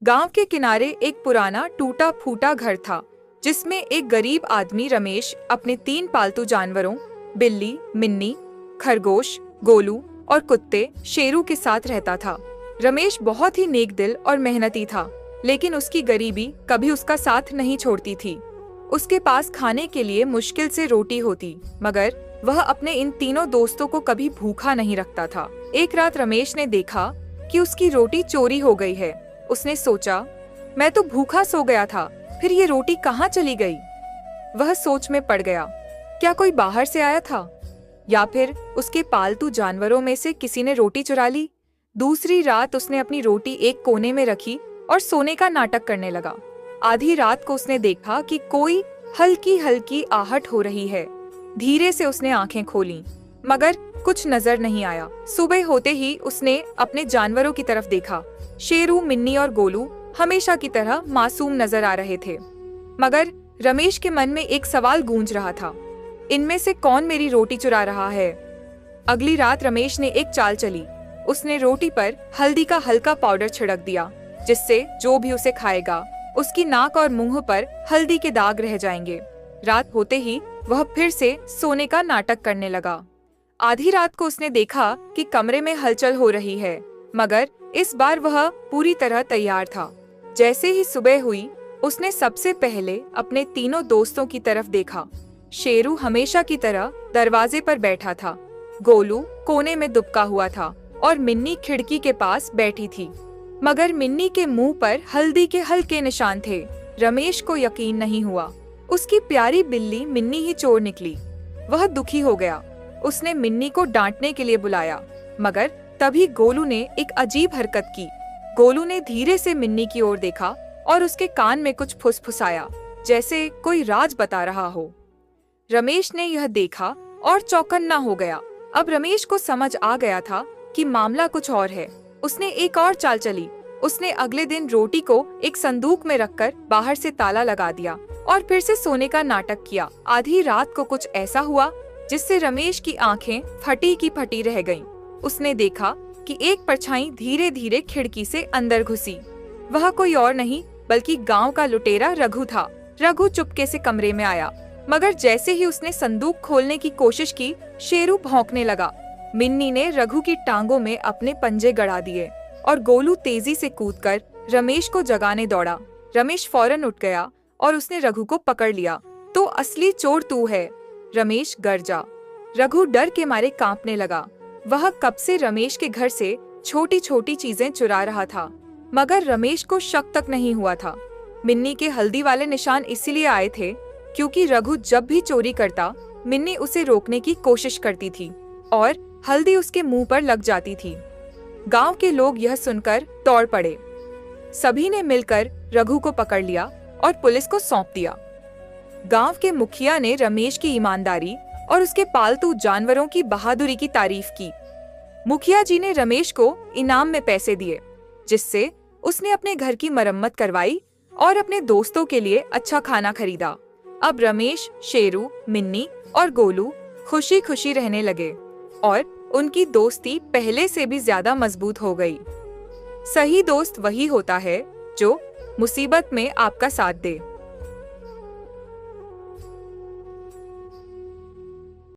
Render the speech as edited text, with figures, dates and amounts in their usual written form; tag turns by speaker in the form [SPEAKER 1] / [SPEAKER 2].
[SPEAKER 1] गांव के किनारे एक पुराना टूटा फूटा घर था, जिसमें एक गरीब आदमी रमेश अपने 3 पालतू जानवरों बिल्ली, मिन्नी, खरगोश, गोलू और कुत्ते शेरू के साथ रहता था। रमेश बहुत ही नेक दिल और मेहनती था, लेकिन उसकी गरीबी कभी उसका साथ नहीं छोड़ती थी। उसके पास खाने के लिए मुश्किल से रोटी होती, मगर वह अपने इन तीनों दोस्तों को कभी भूखा नहीं रखता था। एक रात रमेश ने देखा कि उसकी रोटी चोरी हो गई है। उसने सोचा, मैं तो भूखा सो गया था, फिर ये रोटी कहाँ चली गई? वह सोच में पड़ गया। क्या कोई बाहर से आया था, या फिर उसके पालतू जानवरों में से किसी ने रोटी चुरा ली? दूसरी रात उसने अपनी रोटी एक कोने में रखी और सोने का नाटक करने लगा। आधी रात को उसने देखा कि कोई हल्की हल्की आहट हो रही है। धीरे से उसने आंखें खोलीं, मगर कुछ नजर नहीं आया। सुबह होते ही उसने अपने जानवरों की तरफ देखा। शेरू, मिन्नी और गोलू हमेशा की तरह मासूम नजर आ रहे थे, मगर रमेश के मन में एक सवाल गूंज रहा था, इनमें से कौन मेरी रोटी चुरा रहा है? अगली रात रमेश ने एक चाल चली। उसने रोटी पर हल्दी का हल्का पाउडर छिड़क दिया, जिससे जो भी उसे खाएगा उसकी नाक और मुंह पर हल्दी के दाग रह जाएंगे। रात होते ही वह फिर से सोने का नाटक करने लगा। आधी रात को उसने देखा कि कमरे में हलचल हो रही है, मगर इस बार वह पूरी तरह तैयार था। जैसे ही सुबह हुई, उसने सबसे पहले अपने तीनों दोस्तों की तरफ देखा। शेरू हमेशा की तरह दरवाजे पर बैठा था, गोलू कोने में दुबका हुआ था और मिन्नी खिड़की के पास बैठी थी, मगर मिन्नी के मुंह पर हल्दी के हल्के निशान थे। रमेश को यकीन नहीं हुआ, उसकी प्यारी बिल्ली मिन्नी ही चोर निकली। वह दुखी हो गया। उसने मिन्नी को डांटने के लिए बुलाया, मगर तभी गोलू ने एक अजीब हरकत की। गोलू ने धीरे से मिन्नी की ओर देखा और उसके कान में कुछ फुसफुसाया, जैसे कोई राज बता रहा हो। रमेश ने यह देखा और चौकन्ना हो गया। अब रमेश को समझ आ गया था कि मामला कुछ और है। उसने एक और चाल चली। उसने अगले दिन रोटी को एक संदूक में रखकर बाहर से ताला लगा दिया और फिर से सोने का नाटक किया। आधी रात को कुछ ऐसा हुआ जिससे रमेश की आंखें फटी की फटी रह गईं। उसने देखा कि एक परछाई धीरे धीरे खिड़की से अंदर घुसी। वह कोई और नहीं बल्कि गांव का लुटेरा रघु था। रघु चुपके से कमरे में आया, मगर जैसे ही उसने संदूक खोलने की कोशिश की, शेरू भौंकने लगा। मिन्नी ने रघु की टांगों में अपने पंजे गड़ा दिए और गोलू तेजी से कूदकर रमेश को जगाने दौड़ा। रमेश फौरन उठ गया और उसने रघु को पकड़ लिया। तो असली चोर तू है, रमेश गरजा। रघु डर के मारे कांपने लगा। वह कब से रमेश के घर से छोटी छोटी चीजें चुरा रहा था, मगर रमेश को शक तक नहीं हुआ था। मिन्नी के हल्दी वाले निशान इसीलिए आए थे क्योंकि रघु जब भी चोरी करता, मिन्नी उसे रोकने की कोशिश करती थी और हल्दी उसके मुंह पर लग जाती थी। गांव के लोग यह सुनकर दौड़ पड़े। सभी ने मिलकर रघु को पकड़ लिया और पुलिस को सौंप दिया। गांव के मुखिया ने रमेश की ईमानदारी और उसके पालतू जानवरों की बहादुरी की तारीफ की। मुखिया जी ने रमेश को इनाम में पैसे दिए, जिससे उसने अपने घर की मरम्मत करवाई और अपने दोस्तों के लिए अच्छा खाना खरीदा। अब रमेश, शेरू, मिन्नी और गोलू खुशी खुशी रहने लगे और उनकी दोस्ती पहले से भी ज्यादा मजबूत हो गई। सही दोस्त वही होता है जो मुसीबत में आपका साथ दे।